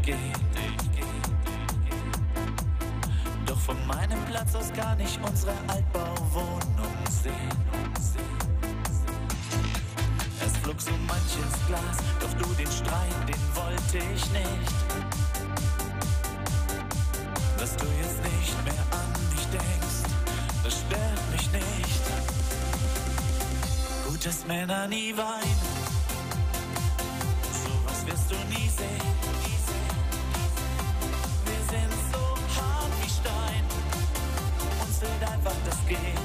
gehen. Doch von meinem Platz aus kann ich unsere Altbauwohnung sehen. Es flog so manches Glas, doch du, den Streit, den wollte ich nicht. Dass du jetzt nicht mehr an mich denkst, das stört mich nicht. Gut, dass Männer nie weinen, sowas wirst du nie sehen. Wir sind so hart wie Stein, uns fehlt einfach das Gehen.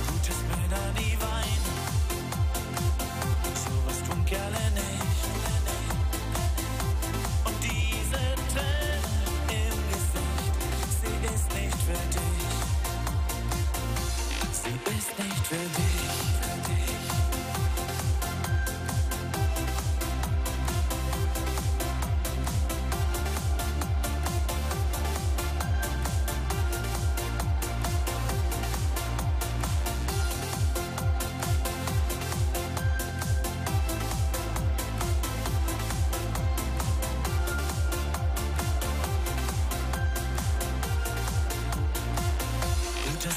Gut, dass Männer nie weinen, sowas tun Kerle nicht. Und diese Tränen im Gesicht, sie ist nicht für dich. Sie ist nicht für dich.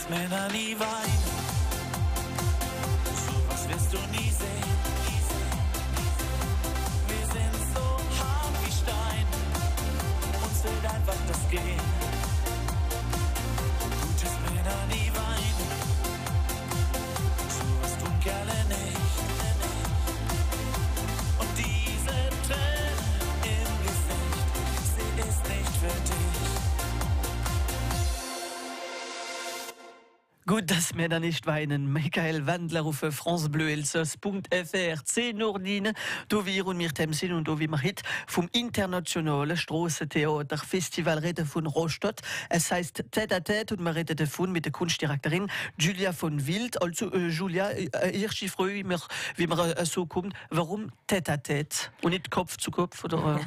Männer nie weinen, sowas wirst du nie sehen. Wir sind so hart wie Stein, uns fehlt einfach das Gehen. Gut, dass Männer nie weinen, sowas tun Kerle nicht. Und diese Tränen im Gesicht, sie ist nicht für dich. Gut, dass Männer nicht weinen. Michael Wandler auf France Bleu Elsass.fr 10 Uhr 9. Da wir und wir sind und da wir heute vom internationalen Strassentheater Festival reden von Rostock. Es heißt Tête à Tête und wir reden davon mit der Kunstdirektorin Julia von Wild. Also Julia, erste Frage, wie man so kommt, warum Tête à Tête und nicht Kopf zu Kopf? Oder,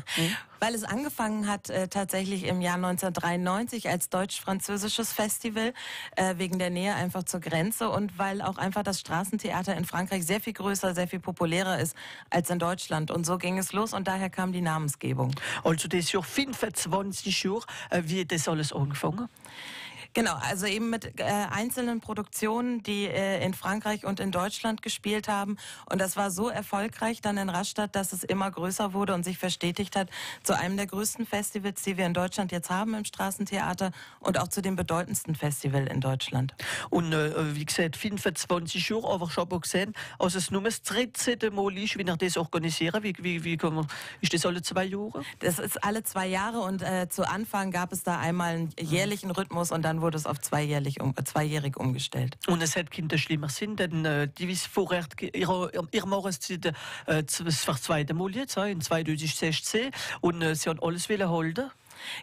Weil es angefangen hat tatsächlich im Jahr 1993 als deutsch-französisches Festival, wegen der Nähe einfach zur Grenze und weil auch einfach das Straßentheater in Frankreich sehr viel größer, sehr viel populärer ist als in Deutschland. Und so ging es los und daher kam die Namensgebung. Also das ist ja 25 Jahre. Wie hat das alles angefangen? Genau, also eben mit einzelnen Produktionen, die in Frankreich und in Deutschland gespielt haben. Und das war so erfolgreich dann in Rastatt, dass es immer größer wurde und sich verstetigt hat zu einem der größten Festivals, die wir in Deutschland jetzt haben im Straßentheater und auch zu dem bedeutendsten Festival in Deutschland. Und wie gesagt, 25 Jahre, aber ich habe auch gesehen, also es nur das 13. Mal ist, wie ihr das organisieren. Wie kann man, ist das alle 2 Jahre? Das ist alle 2 Jahre und zu Anfang gab es da einmal einen jährlichen Rhythmus und dann wurde es auf zweijährig umgestellt. Und es hat Kinder schlimmer sind, denn die wissen vorher, ihr Jahreszeit das zweite Mal jetzt, in 2016, und sie haben alles halten.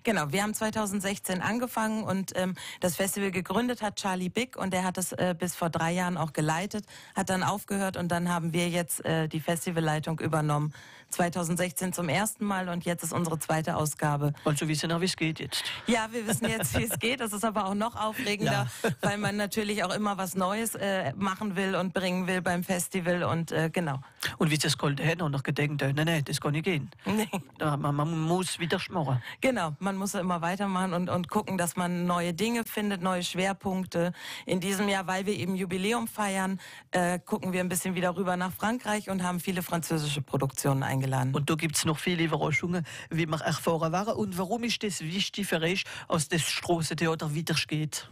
Genau, wir haben 2016 angefangen und das Festival gegründet hat Charlie Big und der hat es bis vor 3 Jahren auch geleitet, hat dann aufgehört und dann haben wir jetzt die Festivalleitung übernommen. 2016 zum ersten Mal und jetzt ist unsere 2. Ausgabe. Also wissen wir, wie es geht jetzt. Ja, wir wissen jetzt, wie es geht. Das ist aber auch noch aufregender, weil man natürlich auch immer was Neues machen will und bringen will beim Festival und genau. Und wie das Gold hat, noch gedenkt, nein, das kann nicht gehen. Nee. Man muss wieder schmoren. Genau, man muss immer weitermachen und gucken, dass man neue Dinge findet, neue Schwerpunkte. In diesem Jahr, weil wir eben Jubiläum feiern, gucken wir ein bisschen wieder rüber nach Frankreich und haben viele französische Produktionen eingeladen. Und da gibt es noch viele Überraschungen, wie wir erfahren waren. Und warum ist das wichtig für euch, dass das Strassentheater weitergeht?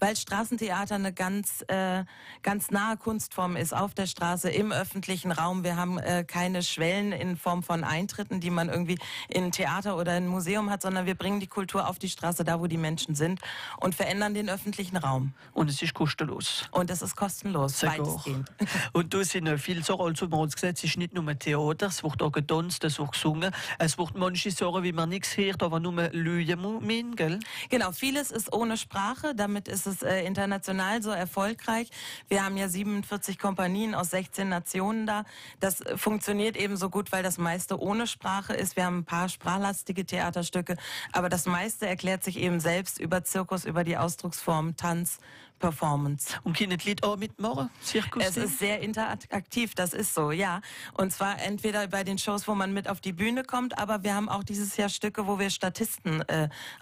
Weil Straßentheater eine ganz nahe Kunstform ist, auf der Straße, im öffentlichen Raum. Wir haben keine Schwellen in Form von Eintritten, die man irgendwie in ein Theater oder ein Museum hat, sondern wir bringen die Kultur auf die Straße, da wo die Menschen sind und verändern den öffentlichen Raum. Und es ist kostenlos. Und es ist kostenlos, weitestgehend. Und da sind viele Sachen, also wir haben gesagt, es ist nicht nur Theater, es wird auch getanzt, es wird gesungen, es wird manche Sachen, wie man nichts hört, aber nur Lügen, gell? Genau, vieles ist ohne Sprache, damit ist es international so erfolgreich. Wir haben ja 47 Kompanien aus 16 Nationen da. Das funktioniert eben so gut, weil das meiste ohne Sprache ist. Wir haben ein paar sprachlastige Theaterstücke, aber das meiste erklärt sich eben selbst über Zirkus, über die Ausdrucksform, Tanz, Performance. Und können die Leute auch mitmachen? Zirkus? Es ist sehr interaktiv, das ist so, ja. Und zwar entweder bei den Shows, wo man mit auf die Bühne kommt, aber wir haben auch dieses Jahr Stücke, wo wir Statisten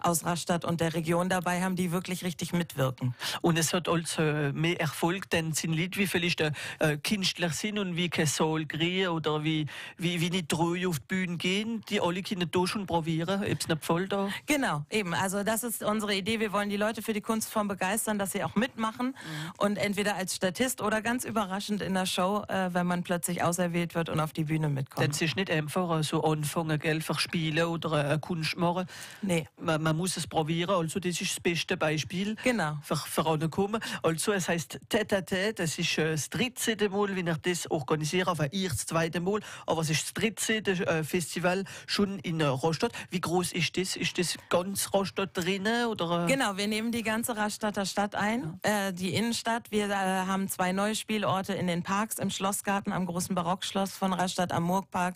aus Rastatt und der Region dabei haben, die wirklich richtig mitwirken. Und es hat also mehr Erfolg, denn sind Leute, wie vielleicht Künstler sind und wie kein Soul kriegen oder wie nicht treu auf die Bühne gehen, die alle können da schon probieren, ob es nicht voll da. Genau, eben. Also das ist unsere Idee. Wir wollen die Leute für die Kunstform begeistern, dass sie auch mitmachen und entweder als Statist oder ganz überraschend in der Show, wenn man plötzlich auserwählt wird und auf die Bühne mitkommt. Denn es ist nicht einfach so anfangen, Geld für Spielen oder Kunst machen. Nee. Man muss es probieren, also das ist das beste Beispiel Genau. für ankommen. Also es heisst Tête à Tête, es ist das 13. Mal, wie ich das organisiere, enfin ihr das 2. Mal, aber es ist das 13. Festival schon in Rastatt. Wie groß ist das? Ist das ganz Rastatt drinnen? Oder? Genau, wir nehmen die ganze Rastatter Stadt ein, die Innenstadt. Wir haben 2 neue Spielorte in den Parks, im Schlossgarten, am großen Barockschloss von Rastatt, am Murgpark.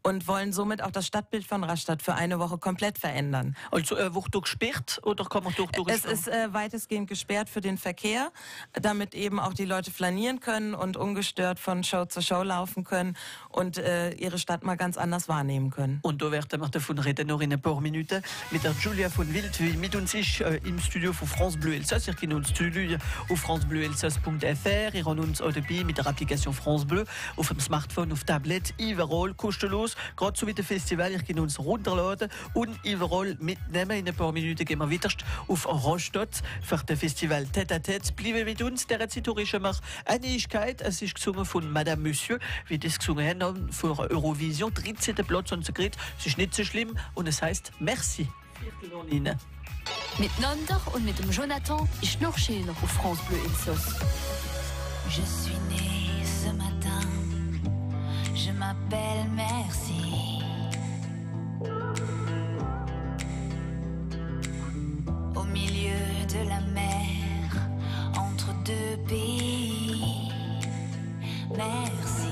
Und wollen somit auch das Stadtbild von Rastatt für eine Woche komplett verändern. Also wird dort gesperrt oder kann man dort Es ist weitestgehend gesperrt für den Verkehr, damit eben auch die Leute flanieren können und ungestört von Show zu Show laufen können und ihre Stadt mal ganz anders wahrnehmen können. Und da werden wir davon reden noch in ein paar Minuten mit der Julia von Wild, die mit uns ist im Studio von France Bleu Elsass. Ihr könnt uns zuhören auf francebleuelsass.fr. Ihr habt uns auch dabei mit der Applikation France Bleu auf dem Smartphone, auf Tablet, überall kostenlos. Gerade so wie das Festival, ihr könnt uns runterladen und überall mitnehmen. In ein paar Minuten gehen wir wieder auf Rastatt für das Festival Tête à Tête. Bleiben mit uns, der historische Mach eine Neuigkeit. Es ist gesungen von Madame Monsieur, wie das gesungen haben für Eurovision. 13. Platz und Sekret. Es ist nicht so schlimm und es heißt Merci. Mit Nonder und mit dem Jonathan ist noch schöner auf France Bleu Elsass. Je suis née ce matin, je m'appelle Merci. Au milieu de la mer, entre 2 pays, merci.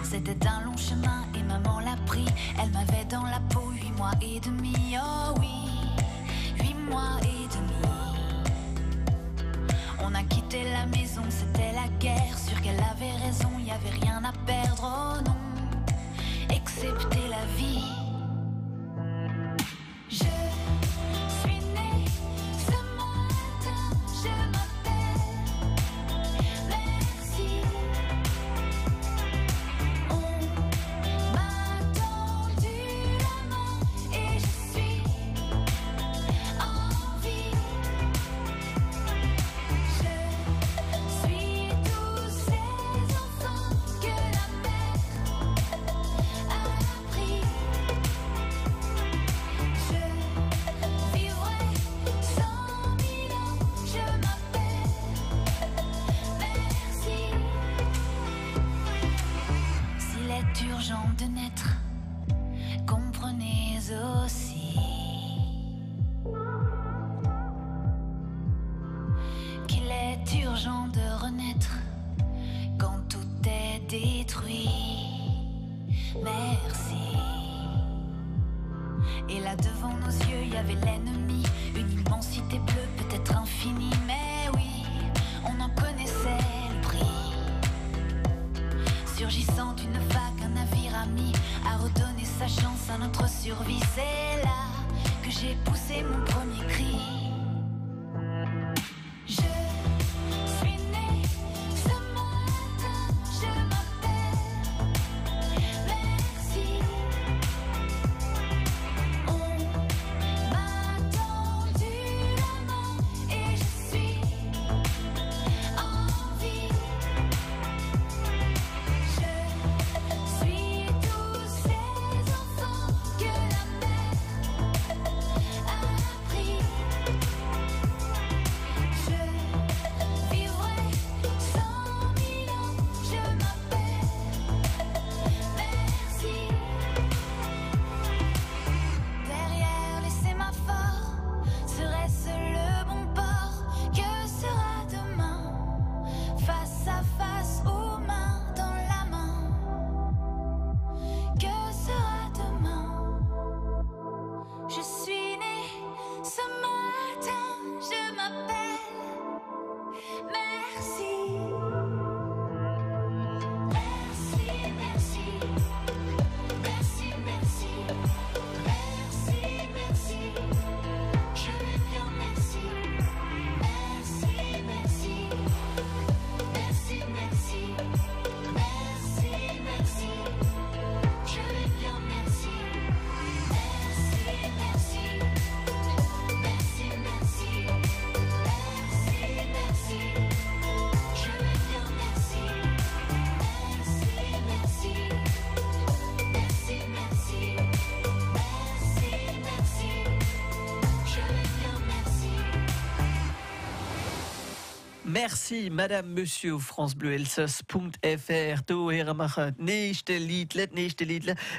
C'était un long chemin et maman l'a pris. Elle m'avait dans la peau 8 mois et demi, oh oui, 8 mois et demi. On a quitté la maison, c'était la guerre. Sûr qu'elle avait raison, y avait rien à perdre, oh non, excepté la vie. Je suis née ce matin, je m'appelle Merci. On m'a tendu la main et je suis en vie. Je suis tous ces enfants que la mère a pris. Je vivrai 100 000 ans, je m'appelle Merci. S'il est urgent de naître, comprenez aussi qu'il est urgent de renaître quand tout est détruit. Merci. Et là devant nos yeux, il y avait l'ennemi, une immensité bleue, peut-être infinie, mais oui, on en connaissait le prix. Surgissant d'une vague, un navire ami a redonné sa chance à notre survie. C'est là que j'ai poussé mon premier cri. Je suis née ce matin, je m'appelle Merci. On m'a tendu la main et je suis en vie. Je suis tous ces enfants que la mère a pris. Merci, Madame, Monsieur, francebleuelsass.fr. Du hören wir nächste Liedle,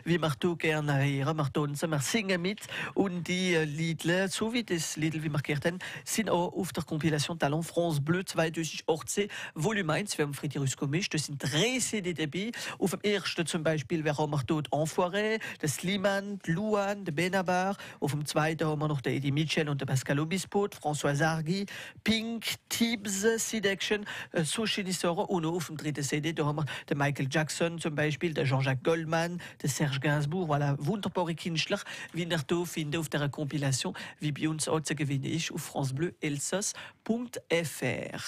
wie wir du gerne hören. Wir singen mit und die Liedle, so wie das Lied, wie wir gehört haben, sind auch auf der Kompilation Talent France Bleu 2018, Volume 1. Wir haben Fritz gemischt, das sind 3 CD dabei. Auf dem ersten zum Beispiel, wir haben dort Enfoiré, der Slimane, Luan, der Benabar. Auf dem zweiten haben wir noch der Eddie Mitchell und der Pascal Obispo, François Zargi, Pink, Tibbs, Seduction, so schöne Sachen. Und auf dem dritten CD, da haben wir den Michael Jackson zum Beispiel, der Jean-Jacques Goldman, der Serge Gainsbourg, voilà, wunderbare Künstler, wie ihr hier findet auf der Kompilation, wie bei uns auch zu gewinnen ist, auf francebleuelsass.fr.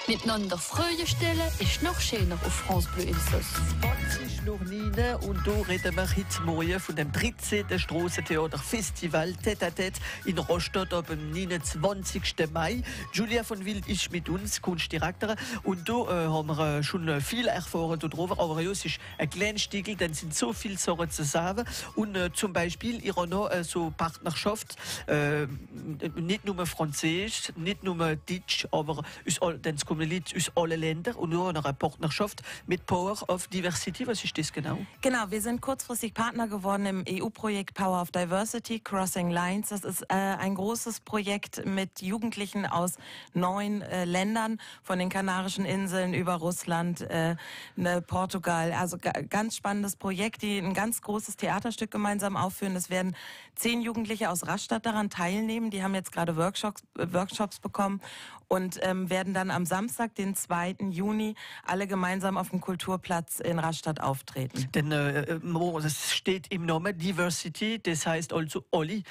Miteinander Freude stellen ist noch schöner auf France Bleu Elsass. Spazig noch Nina und da reden wir heute Morgen von dem 13. Strassentheater-Festival Tête-à-Tête in Rostock ab dem 29. Mai. Julia von Wild ist mit uns, Kunstdirektorin, und da haben wir schon viel erfahren darüber, aber ja, es ist ein kleiner Stiegel, dann sind so viele Sachen zusammen und zum Beispiel ihr noch so Partnerschaft, nicht nur Französisch, nicht nur Deutsch, aber dann kommen Leute aus allen Ländern und nur eine Partnerschaft mit Power of Diversity. Was ist das genau? Genau, wir sind kurzfristig Partner geworden im EU-Projekt Power of Diversity, Crossing Lines. Das ist ein großes Projekt mit Jugendlichen aus 9 Ländern, von den Kanarischen Inseln über Russland, Portugal. Also ganz spannendes Projekt, die ein ganz großes Theaterstück gemeinsam aufführen. Es werden 10 Jugendliche aus Rastatt daran teilnehmen. Die haben jetzt gerade Workshops bekommen und werden dann am Samstag, den 2. Juni, alle gemeinsam auf dem Kulturplatz in Rastatt auftreten. Denn es steht im Namen Diversity, das heißt also alle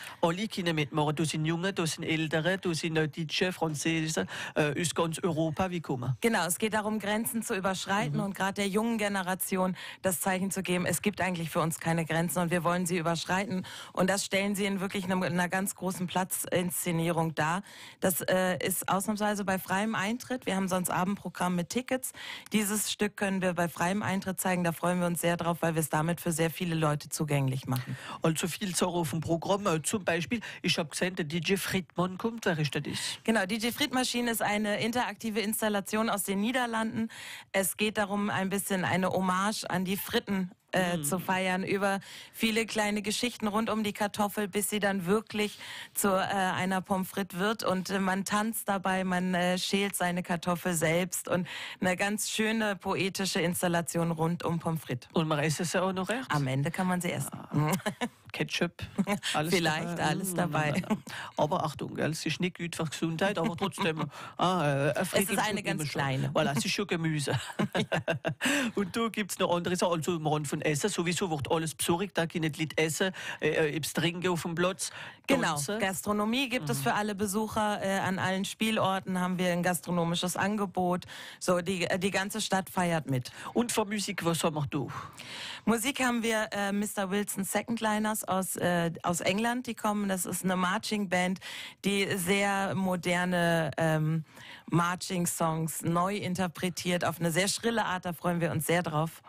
können mitmachen. Da sind Junge, da sind Ältere, da sind Deutsche, Französische, aus ganz Europa. Wie kommen? Genau, es geht darum, Grenzen zu überschreiten und gerade der jungen Generation das Zeichen zu geben, es gibt eigentlich für uns keine Grenzen und wir wollen sie überschreiten. Und das stellen sie in wirklich einer ganz großen Platzinszenierung dar. Das ist ausnahmsweise bei freiem Eintritt. Wir haben sonst Abendprogramm mit Tickets. Dieses Stück können wir bei freiem Eintritt zeigen. Da freuen wir uns sehr drauf, weil wir es damit für sehr viele Leute zugänglich machen. Also viel Sachen auf dem Programm. Zum Beispiel, ich habe gesehen, der DJ Friedmann kommt. Wer ist das? Genau, DJ Friedmaschine ist eine interaktive Installation aus den Niederlanden. Es geht darum, ein bisschen eine Hommage an die Fritten zu feiern, über viele kleine Geschichten rund um die Kartoffel, bis sie dann wirklich zu einer Pommes frites wird und man tanzt dabei, man schält seine Kartoffel selbst und eine ganz schöne poetische Installation rund um Pommes frites. Und man isst es ja auch noch erst? Am Ende kann man sie essen. Ketchup, alles Vielleicht dabei. alles dabei. Aber Achtung, es ist nicht gut für die Gesundheit, aber trotzdem. Es ist eine ganz kleine. Voilà, es ist schon Gemüse. Und da gibt es noch andere Sachen, also im Rand von Essen. Sowieso wird alles besorgt, da können die Leute essen, etwas trinken auf dem Platz. Genau, Gastronomie gibt es für alle Besucher. An allen Spielorten haben wir ein gastronomisches Angebot. So, die ganze Stadt feiert mit. Und für Musik, was haben wir da? Musik haben wir Mr. Wilson Secondliners aus England, die kommen. Das ist eine Marching-Band, die sehr moderne Marching-Songs neu interpretiert auf eine sehr schrille Art. Da freuen wir uns sehr drauf.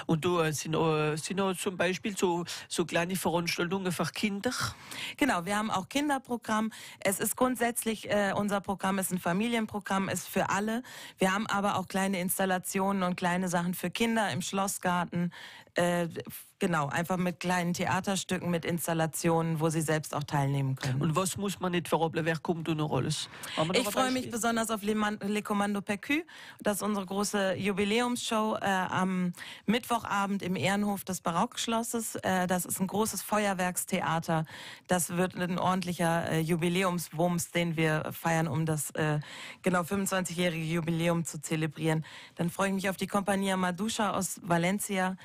Und da sind auch zum Beispiel so kleine Veranstaltungen für Kinder. Genau, wir haben auch Kinderprogramm. Es ist grundsätzlich, unser Programm ist ein Familienprogramm, ist für alle. Wir haben aber auch kleine Installationen und kleine Sachen für Kinder im Schlossgarten. Genau, einfach mit kleinen Theaterstücken, mit Installationen, wo sie selbst auch teilnehmen können. Und was muss man nicht verraten? Wer kommt da noch alles? Ich freue mich besonders auf Le Commando Percu. Das ist unsere große Jubiläumsshow am Mittwochabend im Ehrenhof des Barockschlosses. Das ist ein großes Feuerwerkstheater. Das wird ein ordentlicher Jubiläumswumms, den wir feiern, um das 25-jährige Jubiläum zu zelebrieren. Dann freue ich mich auf die Compagnia Madusha aus Valencia.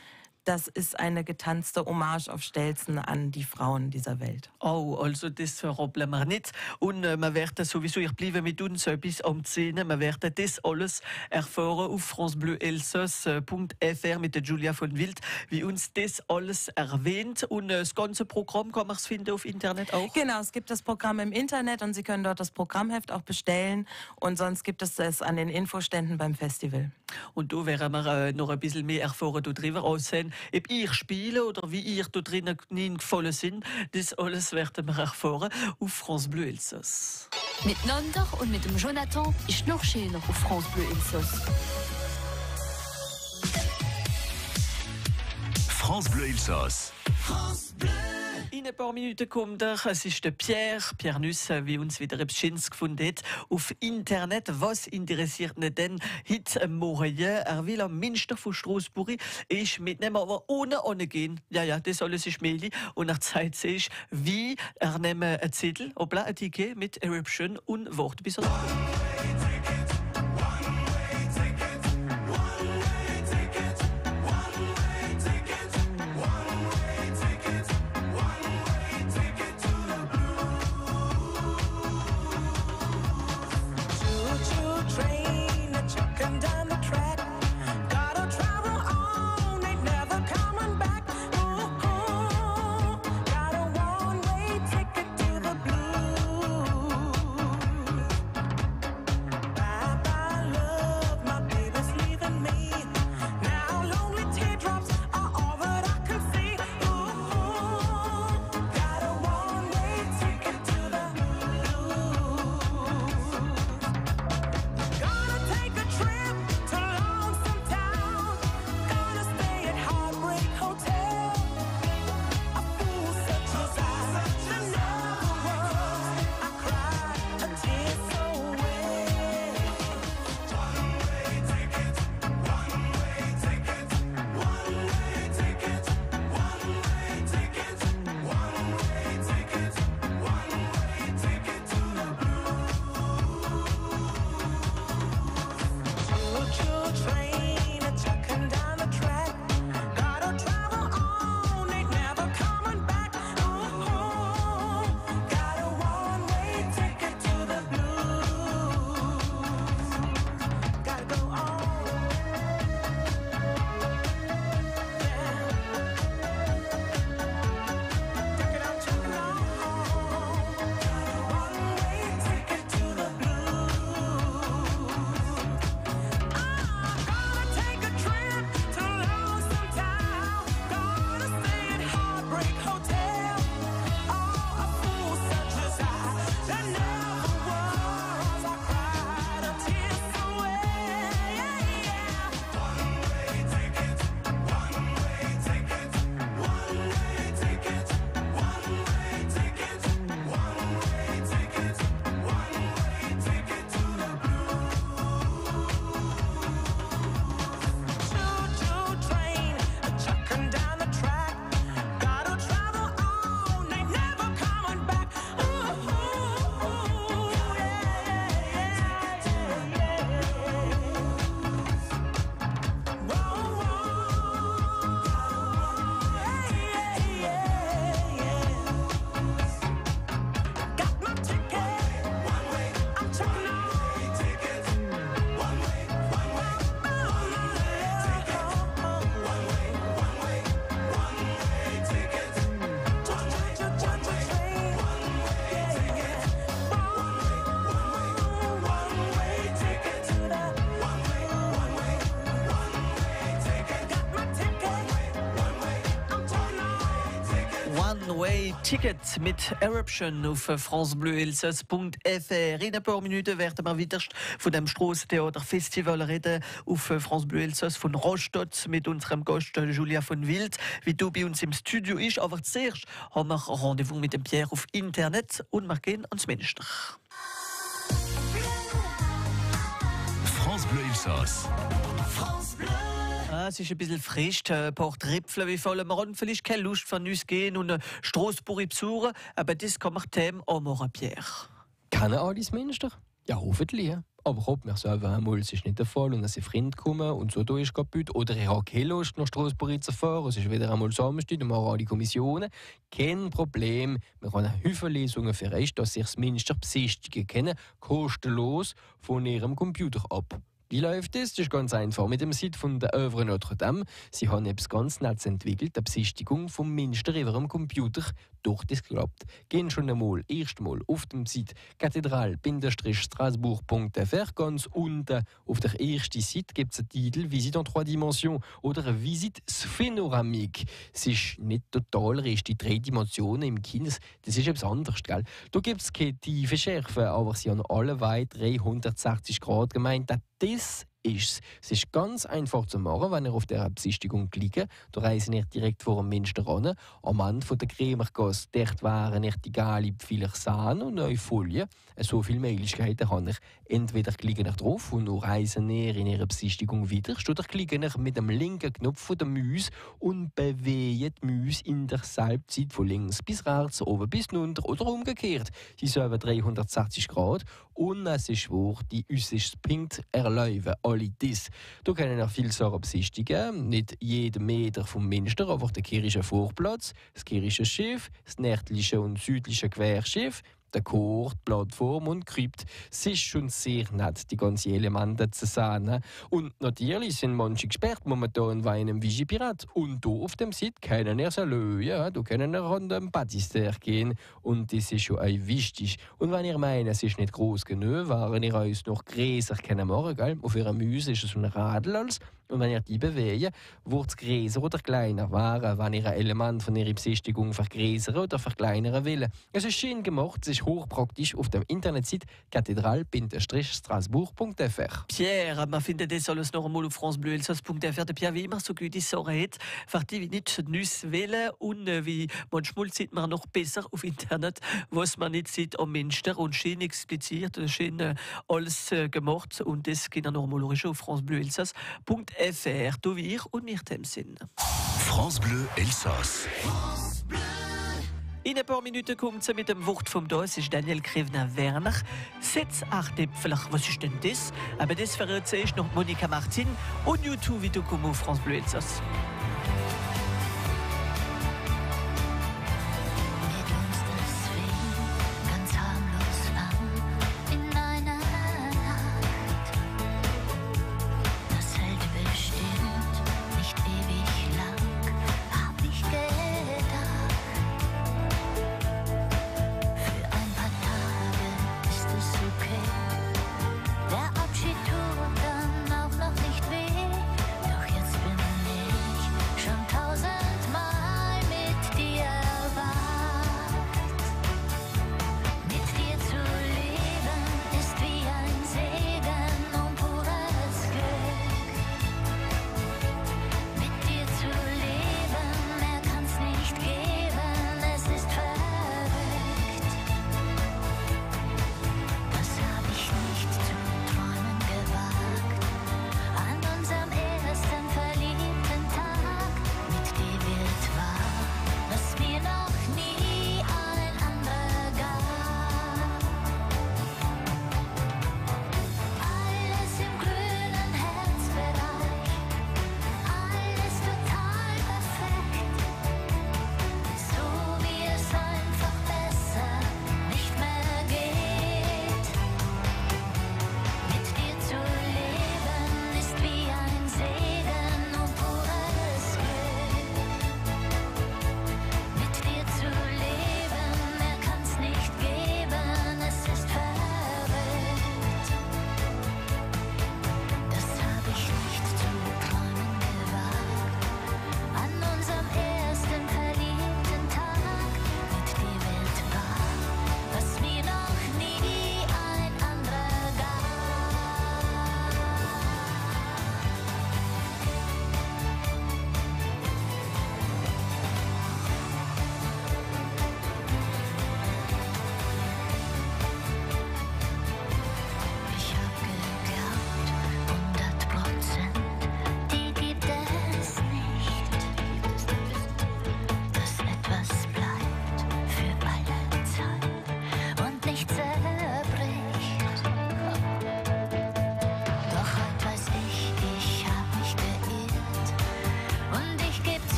Das ist eine getanzte Hommage auf Stelzen an die Frauen dieser Welt. Oh, also das verraten wir nicht. Und wir werden sowieso, ich bleibe mit uns bis um 10 Uhr, wir werden das alles erfahren auf francebleuelsass.fr mit der Julia von Wild, wie uns das alles erwähnt. Und das ganze Programm kann man es finden auf Internet auch? Genau, es gibt das Programm im Internet und Sie können dort das Programmheft auch bestellen. Und sonst gibt es an den Infoständen beim Festival. Und da werden wir noch ein bisschen mehr erfahren darüber aussehen. Ob ihr spiele oder wie ihr da drinnen gefallen sind, das alles werden wir erfahren auf France Bleu Elsass. Miteinander und mit dem Jonathan ist noch schöner auf France Bleu Elsass. France Bleu Elsass. In ein paar Minuten kommt er. Es ist der Pierre Nuss, wie uns wieder etwas Schönes gefunden hat. Auf Internet, was interessiert ihn denn heute Morgen? Er will am Münster von Straßburg ist mitnehmen, aber ohne gehen. Ja, das alles ist Meli. Und er zeigt sich, wie er nimmt einen Zettel, ein Ticket mit Eruption und Wort. Bis er One-Way-Ticket mit Eruption auf francebleuelsass.fr. In ein paar Minuten werden wir wieder von dem Strassentheater-Festival reden auf France Bleu Elsass von Rostock mit unserem Gast Julia von Wild, wie du bei uns im Studio ist. Aber zuerst haben wir ein Rendezvous mit dem Pierre auf Internet und wir gehen ans Münster. France Bleu Elsass. Es ist ein bisschen frisch, ein paar Tripfeln wie voll. Wir haben vielleicht keine Lust von uns gehen und Straßburg besuchen, aber das kann man dem auch machen, Pierre. Kennen alle das Münster? Ja, hoffentlich. Ja. Aber ob wir selber einmal, es ist nicht der Fall und dass sie Freunde kommen und so da ist kaputt. Oder ich habe keine Lust, nach Straßburg zu fahren. Es ist wieder einmal Samstag und machen alle Kommissionen. Kein Problem. Wir haben eine Haufen Lesungen für euch, dass sie das Münster besichtigen können, kostenlos von ihrem Computer ab. Wie läuft das? Das ist ganz einfach. Mit dem Site von der Œuvre Notre Dame. Sie haben etwas ganz Nettes entwickelt, die Besichtigung vom Münster über dem Computer. Durch das klappt. Gehen schon erstmal auf dem Site kathedral-strasbourg.fr. Ganz unten auf der ersten Seite gibt es einen Titel Visite en 3 Dimensions oder eine Visite sphénoramique. Es ist nicht total richtig, 3 Dimensionen im Kino. Das ist etwas anderes, gell? Da gibt es keine tiefe Schärfe, aber sie haben alle weit 360 Grad gemeint. Das ist es. ist ganz einfach zu machen, wenn ihr auf dieser Besichtigung klickt. Da reisen ihr direkt vor dem Münster an. Am Ende von der Kremergasse, dort wären ihr die gelbe Pfeiler Sahne und neue Folie. So viele Möglichkeiten habe ich. Entweder klicken ihr drauf und dann reisen ihr in ihrer Besichtigung weiter, oder klicken ihr mit dem linken Knopf von der Maus und bewegen die Maus in derselben Zeit von links bis rechts, oben bis runter oder umgekehrt. Sie sind 360 Grad und es ist wahr, die äußerst Punkt erlauben alle das. Da können wir viele Sachen besichtigen. Nicht jeden Meter vom Münster, einfach der kirchliche Vorplatz, das kirchliche Schiff, das nördliche und südliche Querschiff, der Chor, die Plattform und die Krypt. Es ist schon sehr nett, die ganzen Elemente zu sehen. Und natürlich sind manche gesperrt momentan wegen einem Vigipirat. Und hier auf dem Site können wir sie lösen. Ja, da können wir an den Baptister gehen. Und das ist schon auch wichtig. Und wenn ihr meint, es ist nicht groß genug, wären ihr uns noch größer machen können. Auf ihrer Müse ist es ein Radl als. Und wenn ihr die bewegt, wird es größer oder kleiner werden, wenn ihr ein Element von ihrer Besichtigung vergrößern oder verkleinern will. Es ist schön gemacht, es ist hochpraktisch auf dem Internetseite kathedral-strasbourg.fr. Pierre, man findet das alles noch einmal auf francebleuelsass.fr. Der Pierre, wie immer so gut ist, so hat, für die, wie nicht Nüsse wählen und wie manchmal sieht man noch besser auf Internet, was man nicht sieht am Münster und schön expliziert, schön alles gemacht und das geht dann noch einmal auf francebleuelsass.fr. Du wir und wir dem Sinn. France Bleu Elsass. In ein paar Minuten kommt sie mit dem Wort vom Da. Es ist Daniel Krevner-Werner. 6 Achtäpfel. Was ist denn das? Aber das verrät ich noch Monika Martin und YouTube wie du kommst auf France Bleu Elsass. Der Abschied tut dann auch noch nicht weh. Doch jetzt bin ich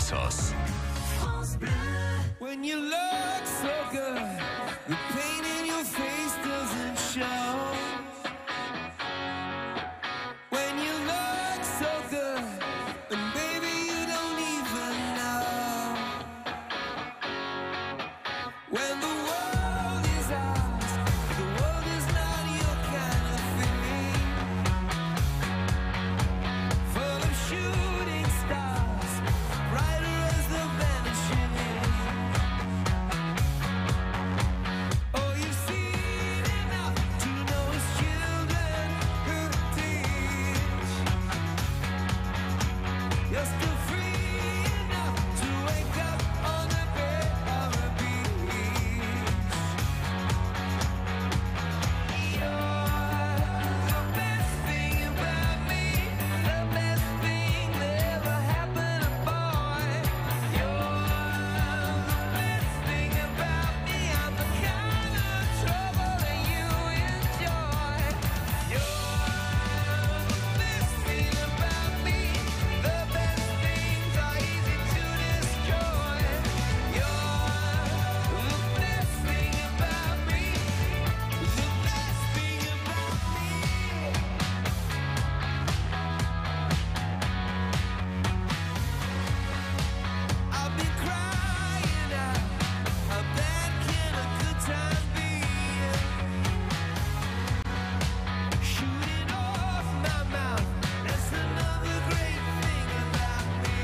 Elsass. When you look so good, the pain in your face doesn't show. When you look so good, and baby you don't even know. When the world is ours, the world is not your kind of thing. Full of shooting stars, brighter as the vanishing. Oh, you've seen enough to know it's children who teach. You're still free enough to wake up on the bed of a beach. You're the best thing about me, the best thing that ever happened to a boy. You're the best thing about me, I'm the kind of trouble that you enjoy. You're the best thing about me, the best things are easy to destroy. You're the best thing about me, the best thing about me. I've been crying out, how bad can a good time be? Shooting off my mouth, that's another great thing about me.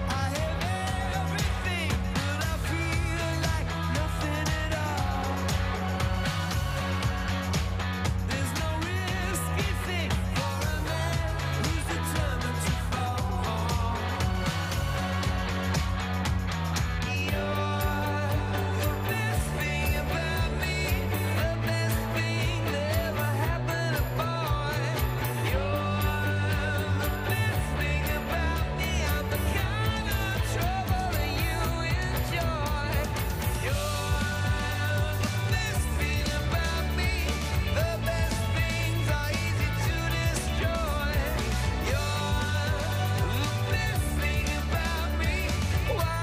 I have everything, but I feel like nothing at all. There's no risky thing for a man who's determined to fall. You're the best thing about me, the best thing that ever happened to a boy. You're the best thing about me, I'm the kind of trouble that you enjoy. You're the best thing about me, the best things are easy to destroy. You're the best thing about me. Why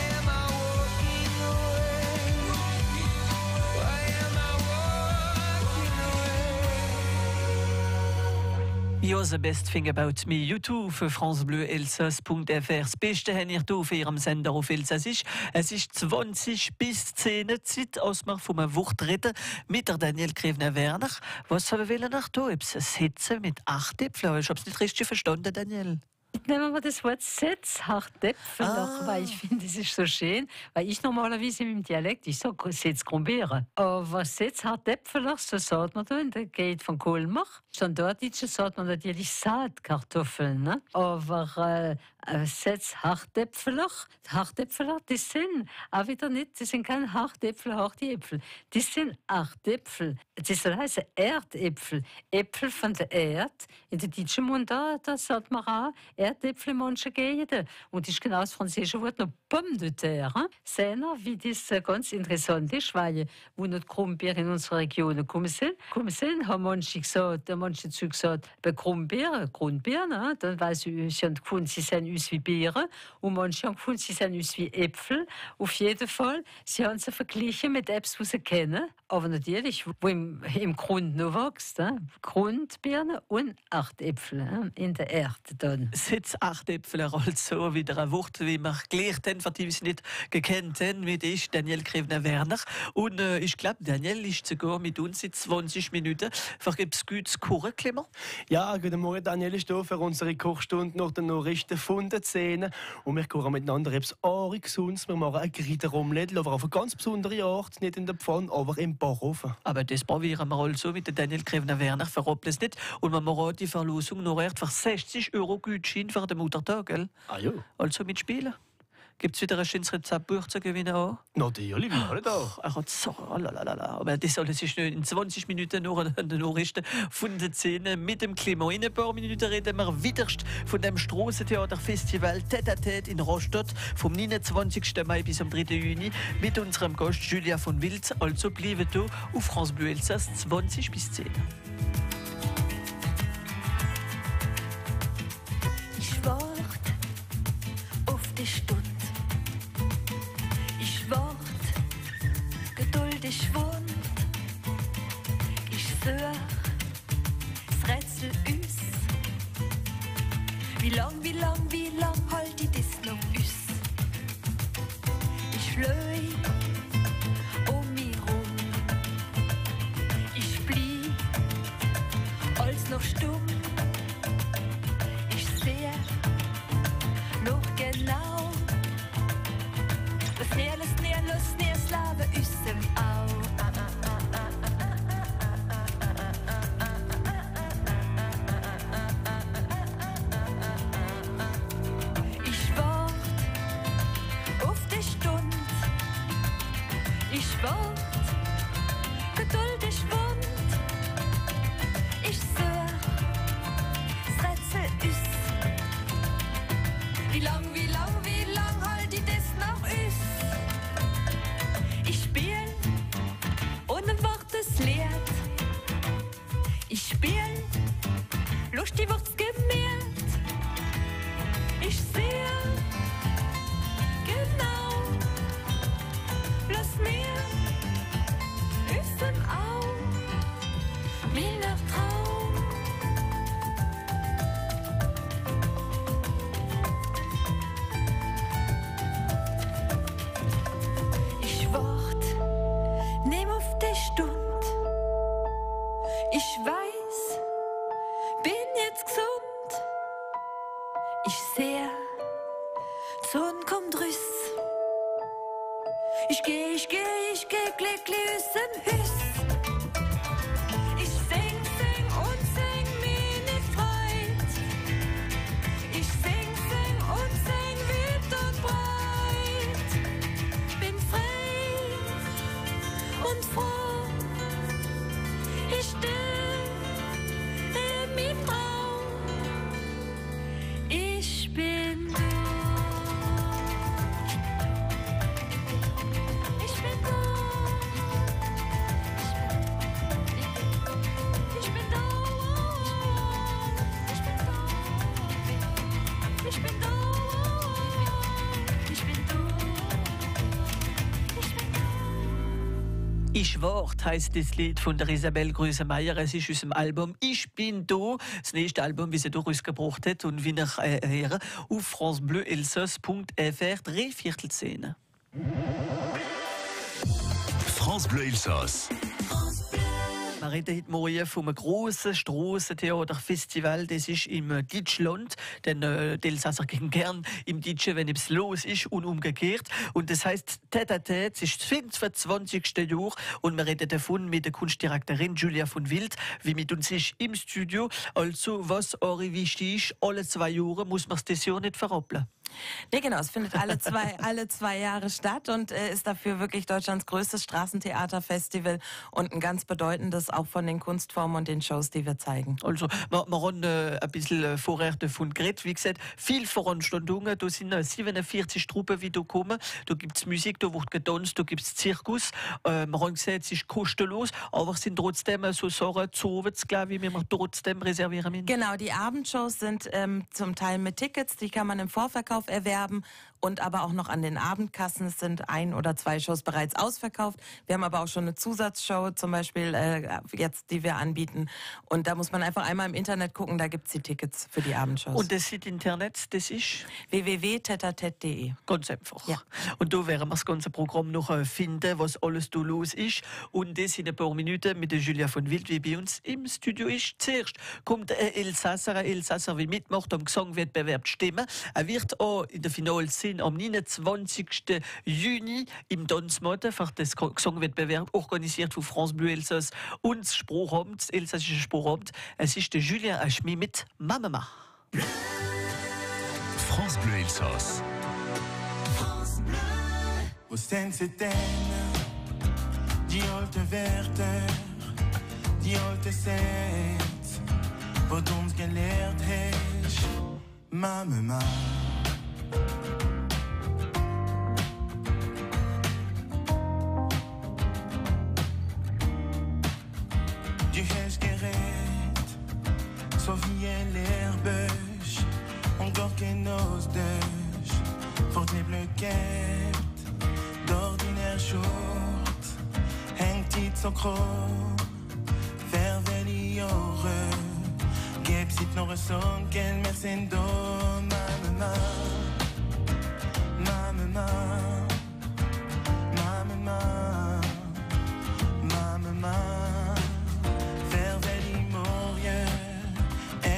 am I walking away? Why am I walking Ja, the best thing about me, YouTube für francebleuelsass.fr. Das Beste haben ihr hier auf ihrem Sender auf Elsassisch. Es ist 20 bis 10 Zeit, als wir vom Wort reden mit der Daniel Krevner-Werner. Was haben wir nach hier? Sitzen mit 8 Äpfeln. Ich habe es nicht richtig verstanden, Daniel. Nehmen wir das Wort Setzhartäpfelach, weil ich finde, das ist so schön. Weil ich normalerweise mit dem Dialekt, ich sage Setzgrumbeere. Aber Setzhartäpfelach, so sagt man da in der Gegend von Colmar. Standarddeutsch sagt man natürlich Saatkartoffeln. Ne? Aber Setzhartäpfelach, das sind auch wieder nicht, das sind keine Hartäpfel, harte Äpfel. Das sind Hartäpfel. Das soll heißen Erdäpfel. Äpfel von der Erde. In der deutschen Mundart, da sagt man auch Erdäpfel manche gehen. Und das ist genau das französische Wort noch Pomme de terre. Sehner, wie das ganz interessant ist, weil wo noch Krummbeeren in unserer Region gekommen sind, haben manche gesagt, bei Krummbeeren, Grundbeeren, dann weil sie haben gefunden, sie sind aus wie Beeren und manche haben gefunden, sie sind aus wie Äpfel. Auf jeden Fall, sie haben sie verglichen mit etwas, was sie kennen, aber natürlich, wo im Grund noch wächst, Grundbeeren und Erdäpfel in der Erde dann. Sitz Erdäpfel, also wieder ein Wort, wie wir gelernt haben, für die wir es nicht gekannt haben, mit ist Daniel Krevner-Werner. Und ich glaube, Daniel ist sogar mit uns in 20 Minuten. Vergibt es gut zu kochen, Clement? Ja, guten Morgen, Daniel ist hier für unsere Kochstunde nach den Nachrichten von den Szenen. Und wir kochen miteinander etwas Gesundes. Wir machen ein Griederomelett, aber auf eine ganz besondere Art, nicht in der Pfanne, aber im Backofen. Aber das probieren wir also mit Daniel Krevner-Werner. Verroppelt es nicht. Und wir machen die Verlosung noch für 60 € Gutschein für den Muttertag, gell? Ah ja. Also mitspielen. Gibt es wieder ein schönes Rezeptbuch zu gewinnen auch? Natürlich, wir alle da. Er hat so, aber das alles ist in 20 Minuten noch an den Nachrichten von der Szene mit dem Klima. In ein paar Minuten reden wir wiederst von dem Strassentheaterfestival Tête-à-Tête in Rostock vom 29. Mai bis am 3. Juni mit unserem Gast Julia von Wild. Also bleiben hier auf France Bleu Elsass 20 bis 10. Ich wart auf die Stunde. Ich wart geduldig wund. Ich such das Rätsel üs. Wie lang halt die das noch üs? Ich flöi mich rum. Ich blieb als noch stumm. Ich sehe noch genau. Das Nähe, Slave ist im Au. Ich wart auf die Stund. Ich wart geduldig wund. Ich such das Rätsel ist. Wie lang halt die das noch ist? Ich spiel ohne Wort es lehrt. Ich spiel, lustig wird's gemerkt. Ich sehe genau, lass mir wissen auch, wie nach Traum. Ich wart, nehm auf die Stund. Ich weiß, bin jetzt gesund. Ich seh, Sonn kommt rüss. Ich geh, glücklich im Hüss. Ich sing und sing mir nicht freit. Ich sing und sing weit und breit. Bin frei und froh. Ich still in mir Frau. Ich bin du. Ich bin du. Ich bin du. Ich bin du. Ich bin du. Ich bin du. Ich bin du. Ich wart heisst das Lied von der Isabel Grösemeyer. Es ist aus dem Album Ich bin da. Das nächste Album, wie sie durch uns gebracht hat und wie nach hören auf francebleuelsass.fr 3/4. France Bleu Elsass. Wir reden heute Morgen vom grossen Strassentheaterfestival. Das ist im Deutschland. Denn die Elsasser gehen gern im Deutschen, wenn etwas los ist und umgekehrt. Und das heisst Tête-à-Tête. Es ist das 25. Jahr. Und wir reden davon mit der Kunstdirektorin Julia von Wild, wie mit uns ist im Studio. Also, was eure wichtig ist, alle 2 Jahre muss man das Jahr nicht verrappeln. Nee, genau, es findet alle zwei Jahre statt und ist dafür wirklich Deutschlands größtes Straßentheaterfestival und ein ganz bedeutendes auch von den Kunstformen und den Shows, die wir zeigen. Also, wir haben ein bisschen vorher davon geredet. Wie gesagt, viel Veranstaltungen. Da sind 47 Truppen, wie da kommen. Da gibt es Musik, da wird getanzt, da gibt es Zirkus. Wir haben gesagt, es ist kostenlos, aber es sind trotzdem so Sachen zu glaube ich, wie wir trotzdem reservieren müssen. Genau, die Abendshows sind zum Teil mit Tickets, die kann man im Vorverkauf erwerben und aber auch noch an den Abendkassen. Es sind 1 oder 2 Shows bereits ausverkauft. Wir haben aber auch schon eine Zusatzshow, zum Beispiel jetzt, die wir anbieten. Und da muss man einfach einmal im Internet gucken, da gibt es die Tickets für die Abendshows. Und das Internet, das ist? www.tetatet.de. Ganz einfach. Ja. Und da werden wir das ganze Programm noch finden, was alles da los ist. Und das in ein paar Minuten mit der Julia von Wild, wie bei uns im Studio ist. Zuerst kommt ein Elsasser, wie mitmacht am Gesangwettbewerb Stimmen. Er wird auch in der Finalszene am 29. Juni im Tanzmatte für das Gesangwettbewerb organisiert von France Bleu Elsass und das Sprachamt, das elsassische Sprachamt. Es ist der Julien Aschmi mit Mama. France Bleu Elsass. Och sen sitter de alte wärter, de alte sätt, vad de ska lärt härs, mamma. Du härs gerät, så vi lärbösch, och gorken oss dösch, fort ni blöket. D'ordinaire short, hängt dit så kropp, farvel i året, gäb sitt några sonken med sin dom, mamma, mamma, mamma, mamma, farvel i morgen,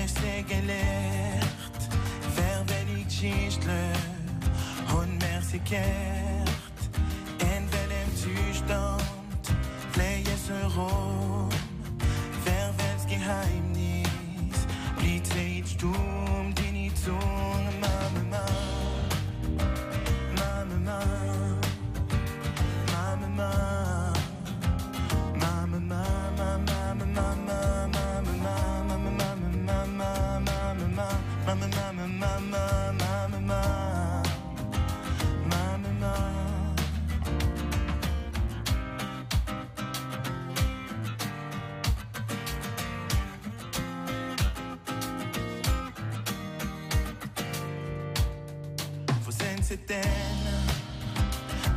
segelert, farvel i kistle, hon mersikert. Zustand, Fleies Rom, Verwels Geheimnis, Blitzweit Sturm, die nie Zunge, Mama, Mama, Mama, Mama, Mama, Mama, Mama, Mama, Mama, Mama, Mama, Mama,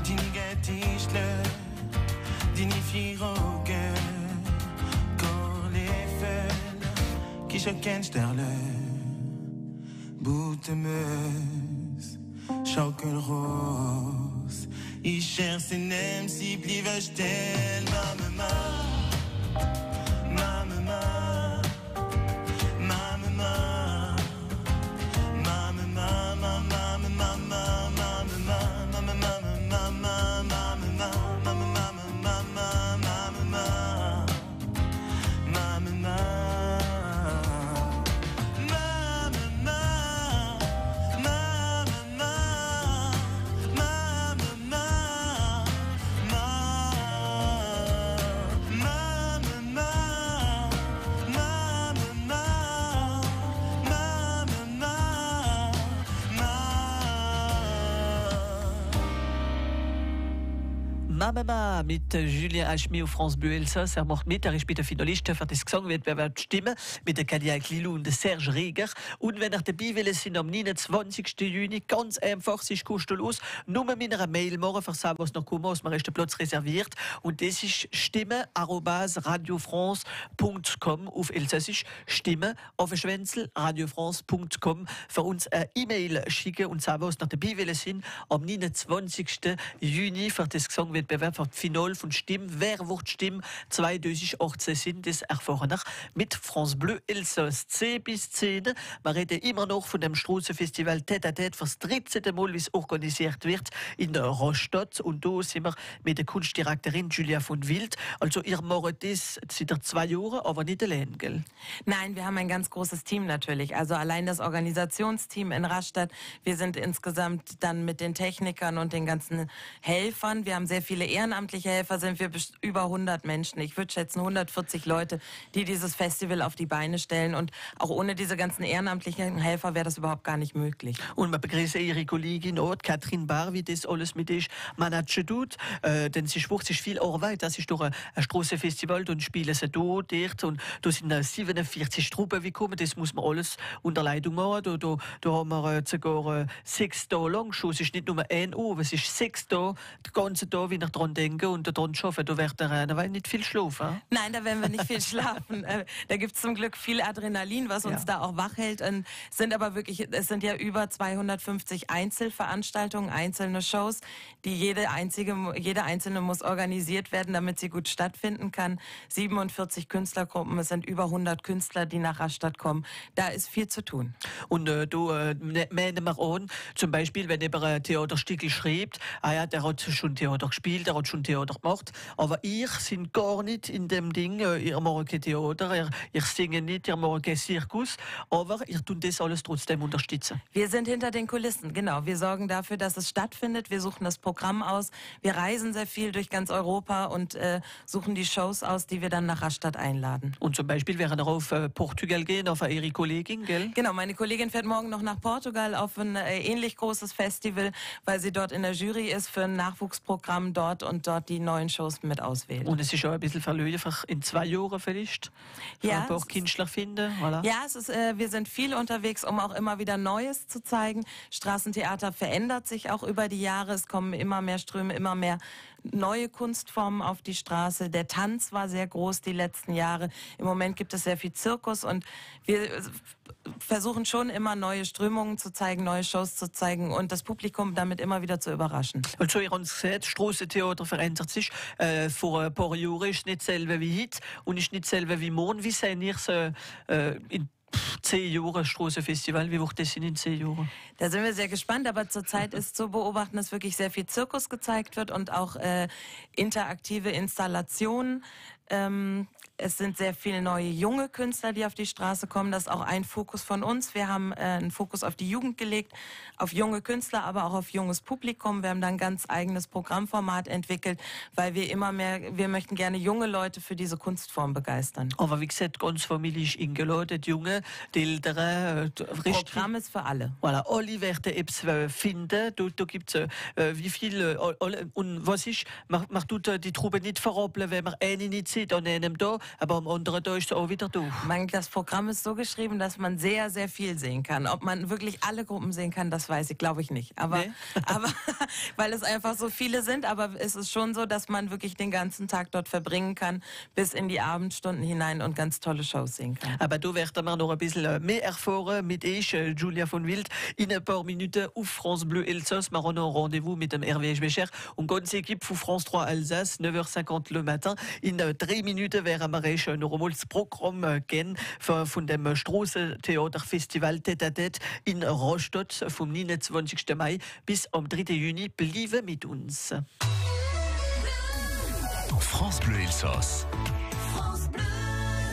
Dini gatischle, dini firoge, kor lefel, qui chacun sterle, boutemeuse, schaukel rose, ich cherche nem si bliebe stel, mama, mama, mama, mama, mama. Mama mit Julien Aschmi auf France Bleu Elsass. Macht mit, ist bei der Finalisten für das Gesangwettbewerb Stimmen mit der Kadiak Lilou und der Serge Reger. Und wenn ihr dabei will, sind am 29. Juni ganz einfach, es ist kostenlos. Nur mit einer Mail machen, für das, was noch kommt, man ist der Platz reserviert. Und das ist stimme@radiofrance.com auf Elsassisch. Stimme auf Schwänzel, radiofrance.com. Für uns eine E-Mail schicken und sagen, was noch dabei will, sind am 29. Juni für das Gesangwettbewerb Wettbewerb für das Finale von Stimme. Wer wird Stimme 2018 sind, das erfahren wir mit France Bleu Elsass 10 bis 10. Wir reden immer noch von dem Strassenfestival Tête à Tête, das 13. Mal, wie es organisiert wird in Rostock. Und da sind wir mit der Kunstdirektorin Julia von Wild. Also, ihr macht das seit 2 Jahren, aber nicht allein, gell? Nein, wir haben ein ganz großes Team natürlich. Also allein das Organisationsteam in Rastatt. Wir sind insgesamt dann mit den Technikern und den ganzen Helfern. Wir haben sehr viele ehrenamtliche Helfer, sind wir über 100 Menschen. Ich würde schätzen 140 Leute, die dieses Festival auf die Beine stellen. Und auch ohne diese ganzen ehrenamtlichen Helfer wäre das überhaupt gar nicht möglich. Und wir begrüßen Ihre Kollegin auch, Katrin Bar, wie das alles mit euch managen tut. Denn sie schwucht sich viel Arbeit. Das ist doch ein Strassenfestival, und spielen sie dort. Und da sind 47 Truppen gekommen. Das muss man alles unter Leitung machen. Da haben wir sogar 6 Tage lang schon. Es ist nicht nur ein Uhr, es ist 6 Tage, den ganzen Tag, wie ich daran denke und daran arbeite. Da wird der nicht viel schlafen. Nein, da werden wir nicht viel schlafen. Da gibt es zum Glück viel Adrenalin, was uns da auch wach hält. Und es sind ja über 250 Einzelveranstaltungen, einzelne Shows, die jede einzelne muss organisiert werden, damit sie gut stattfinden kann. 47 Künstlergruppen, es sind über 100 Künstler, die nach Rastatt kommen. Da ist viel zu tun. Und du meinen wir an, zum Beispiel, wenn jemand ein Theaterstück schreibt, der hat schon Theater gespielt, der hat schon Theater gemacht, aber ihr sind gar nicht in dem Ding, ihr macht kein Theater, ihr singt nicht, ihr macht kein Zirkus, aber ihr tut das alles trotzdem unterstützen. Wir sind hinter den Kulissen, genau. Wir sorgen dafür, dass es stattfindet, wir suchen das Programm aus, wir reisen sehr viel durch ganz Europa und suchen die Shows aus, die wir dann nach Rastatt einladen. Und zum Beispiel werden wir auf Portugal gehen, auf ihre Kollegin, gell? Genau, meine Kollegin fährt morgen noch nach Portugal auf ein ähnlich großes Festival, weil sie dort in der Jury ist für ein Nachwuchsprogramm dort und dort die neuen Shows mit auswählt. Und es ist auch ein bisschen verlöhnt, in 2 Jahren vielleicht, ja, ein paar Künstler finden. Voilà. Ja, wir sind viel unterwegs, um auch immer wieder Neues zu zeigen. Straßentheater verändert sich auch über die Jahre. Es kommen immer mehr Ströme, immer mehr neue Kunstformen auf die Straße. Der Tanz war sehr groß die letzten Jahre. Im Moment gibt es sehr viel Zirkus und wir versuchen schon immer neue Strömungen zu zeigen, neue Shows zu zeigen und das Publikum damit immer wieder zu überraschen. Und so, ihr habt gesagt, das Strassentheater verändert sich. Vor ein paar Jahren ist es nicht dasselbe wie heute und ist nicht dasselbe wie morgen. Wie seid ihr so in 10 Jahre Strassenfestival? Wie wird das in 10 Jahren? Da sind wir sehr gespannt, aber zurzeit ist zu beobachten, dass wirklich sehr viel Zirkus gezeigt wird und auch interaktive Installationen. Es sind sehr viele neue junge Künstler, die auf die Straße kommen. Das ist auch ein Fokus von uns. Wir haben einen Fokus auf die Jugend gelegt, auf junge Künstler, aber auch auf junges Publikum. Wir haben da ein ganz eigenes Programmformat entwickelt, weil wir möchten gerne junge Leute für diese Kunstform begeistern. Aber wie gesagt, ganz Familie ist eingeladen, die Jungen, die Älteren. Das Programm ist für alle. Voilà, alle werden etwas finden. Da gibt es wie viel. Und was ist, man tut die Truppe nicht verrappeln, wenn man eine nicht sieht, an einem da, aber am anderen da ist es auch wieder da. Das Programm ist so geschrieben, dass man sehr, sehr viel sehen kann. Ob man wirklich alle Gruppen sehen kann, das weiß ich, glaube ich nicht. Aber weil es einfach so viele sind, aber es ist schon so, dass man wirklich den ganzen Tag dort verbringen kann, bis in die Abendstunden hinein und ganz tolle Shows sehen kann. Aber da werden wir noch ein bisschen mehr erfahren mit euch, Julia von Wild, in ein paar Minuten auf France Bleu Elsass. Wir haben noch ein Rendezvous mit dem Hervé Becher und ganz Équipe von France 3 Alsace, 9h50 le matin. In 3 Minuten werden wir noch einmal das Programm kennen von dem Strassentheaterfestival Tête à Tête in Rostock vom 29. Mai bis am 3. Juni. Bleiben mit uns. France Bleu Elsass.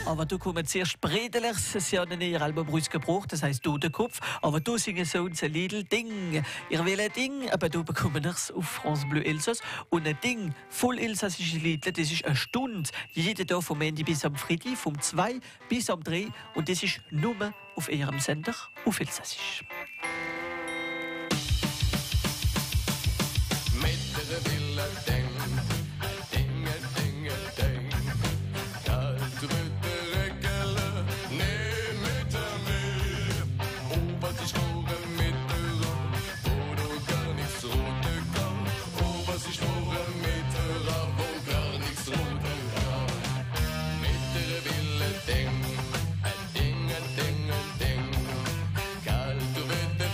Aber du kommen zuerst Bredelers, sie haben ihr Album rausgebracht, das heisst Totenkopf, aber du singen so unser Lidl Ding. Ihr will ein Ding, aber du bekommen es auf France Bleu Elsass. Und ein Ding, voll elsassische Lieder, das ist eine Stunde, jeden Tag vom Ende bis am Freitag, vom 2 bis am 3 und das ist nur auf ihrem Sender auf Elsassisch. Ding, ding, ding, ding. Kalt, du wird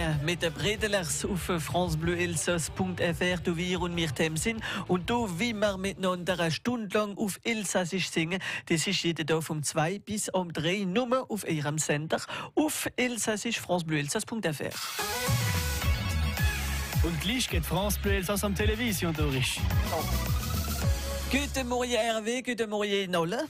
Rien mit der Bredelers auf francebleuelsass.fr, du wir und wir dem sind. Und du, wie wir miteinander eine Stunde lang auf Elsassisch singen, das ist jeden Tag um 2 bis um 3 Nummer auf ihrem Sender auf elsassisch francebleuelsass.fr. Und gleich geht France Bleu Elsass am Television durch. Guten Morgen Hervé, guten Morgen Nolle.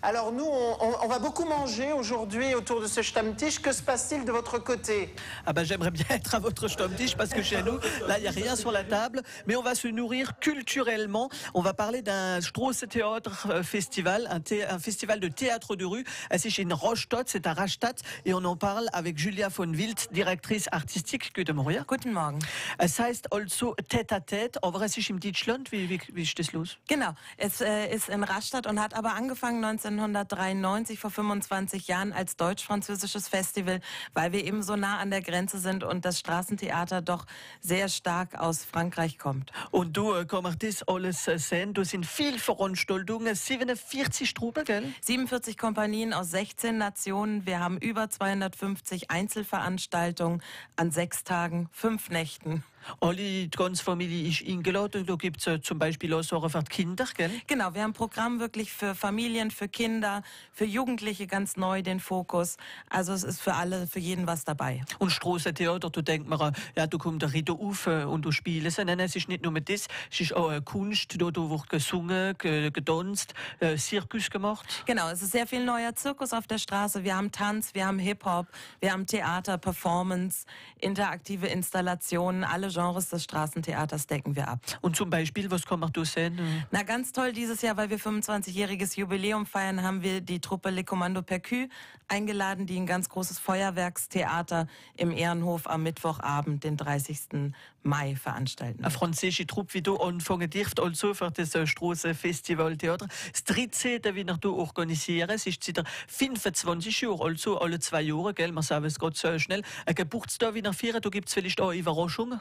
Alors nous, on va beaucoup manger aujourd'hui autour de ce Stammtisch. Que se passe-t-il de votre côté? Ah ben, j'aimerais bien être à votre Stammtisch parce que chez nous, là, il n'y a rien sur la table. Mais on va se nourrir culturellement. On va parler d'un Strasse-Theater Festival, un festival de théâtre de rue. Es ist in Rostock, c'est à Rastatt. Et on en parle avec Julia von Wild, directrice artistique. Guten Morgen. Guten Morgen. Es heißt also Tête-à-Tête. Aber es ist in Deutschland. Wie ist das los? Genau, es ist in Rastatt und hat aber angefangen 1993, vor 25 Jahren, als deutsch-französisches Festival, weil wir eben so nah an der Grenze sind und das Straßentheater doch sehr stark aus Frankreich kommt. Und du kannst das alles sehen. Du sind viele Veranstaltungen, 47 Truppen, gell? 47 Kompanien aus 16 Nationen. Wir haben über 250 Einzelveranstaltungen an 6 Tagen, 5 Nächten. Die ganze Familie ist eingeladen. Da gibt es zum Beispiel auch Sachen für die Kinder, gell? Genau, wir haben ein Programm wirklich für Familien, für Kinder, für Jugendliche ganz neu den Fokus. Also es ist für alle, für jeden was dabei. Und Strassentheater, da denkt man, ja, du kommst der Ritter auf und du spielst. Nein, es ist nicht nur das, es ist auch Kunst. Da wird gesungen, getanzt, Zirkus gemacht. Genau, es ist sehr viel neuer Zirkus auf der Straße. Wir haben Tanz, wir haben Hip-Hop, wir haben Theater, Performance, interaktive Installationen, alle Genres des Straßentheaters decken wir ab. Und zum Beispiel, was kann man da sehen? Na, ganz toll, dieses Jahr, weil wir 25-jähriges Jubiläum feiern, haben wir die Truppe Le Commando Percu eingeladen, die ein ganz großes Feuerwerkstheater im Ehrenhof am Mittwochabend, den 30. Mai, veranstalten. Eine französische Truppe, wie du anfangen dürft, also für das Strassenfestivaltheater. Das 13. wie wir hier organisieren, es ist seit 25 Jahren, also alle 2 Jahre, gell? Man sagt es gerade so schnell. Ein Geburtstag wie nach 4, da gibt es vielleicht auch Überraschungen.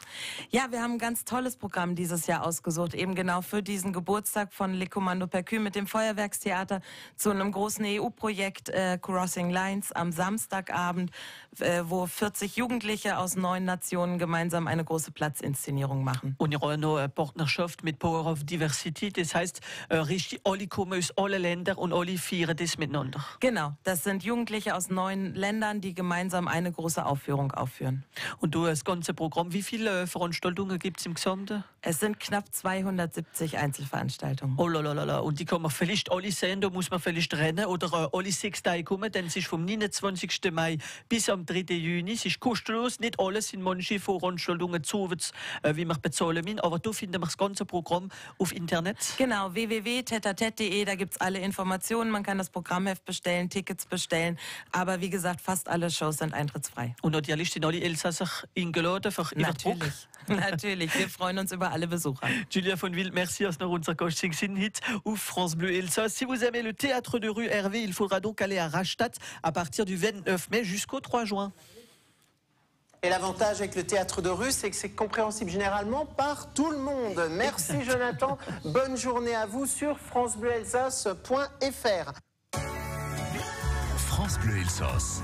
Ja, wir haben ein ganz tolles Programm dieses Jahr ausgesucht, eben genau für diesen Geburtstag von Le Commando Percu mit dem Feuerwerkstheater zu einem großen EU-Projekt Crossing Lines am Samstagabend, wo 40 Jugendliche aus 9 Nationen gemeinsam eine große Platzinszenierung machen. Und ihr habt noch eine Partnerschaft mit Power of Diversity, das heißt, richtig alle kommen aus allen Ländern und alle feiern das miteinander. Genau, das sind Jugendliche aus 9 Ländern, die gemeinsam eine große Aufführung aufführen. Und du, das ganze Programm, wie viele Veranstaltungen gibt es im Gesamten? Es sind knapp 270 Einzelveranstaltungen. Oh lalala. Und die kann man vielleicht alle sehen, da muss man vielleicht rennen oder alle 6 Tage kommen, denn es ist vom 29. Mai bis am 3. Juni. Es ist kostenlos, nicht alles sind manche Veranstaltungen zu, wie man bezahlen will, aber da finden wir das ganze Programm auf Internet. Genau, www.tetatet.de, da gibt es alle Informationen, man kann das Programmheft bestellen, Tickets bestellen, aber wie gesagt, fast alle Shows sind eintrittsfrei. Und natürlich sind alle Elsasser eingeladen für Natürlich, natürlich, wir freuen uns über alle Besucher. Julia von Wild, merci à notre coaching Hit ou France Bleu Elsass. Si vous aimez le théâtre de rue Hervé, il faudra donc aller à Rastatt à partir du 29 mai jusqu'au 3 juin. Et l'avantage avec le théâtre de rue, c'est que c'est compréhensible généralement par tout le monde. Merci Jonathan, bonne journée à vous sur francebleuelsass.fr. France Bleu Elsass.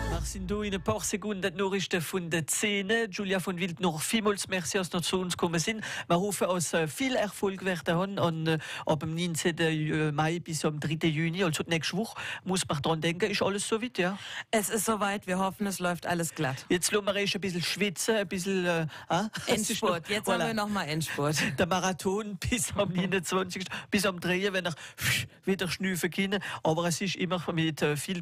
Wir sind hier in ein paar Sekunden die Nachrichten von der Szene. Julia von Wild, noch vielmals merci, dass Sie zu uns gekommen sind. Wir hoffen, dass viel Erfolg werden haben. Und ab dem 19. Mai bis am 3. Juni, also nächste Woche, muss man daran denken, ist alles so weit, ja? Es ist soweit, wir hoffen, es läuft alles glatt. Jetzt lassen wir erst ein bisschen schwitzen, ein bisschen... Endspurt, jetzt haben wir nochmal Endspurt. Der Marathon bis am 29. bis am 3. wenn er wieder schnüfen kann. Aber es ist immer mit viel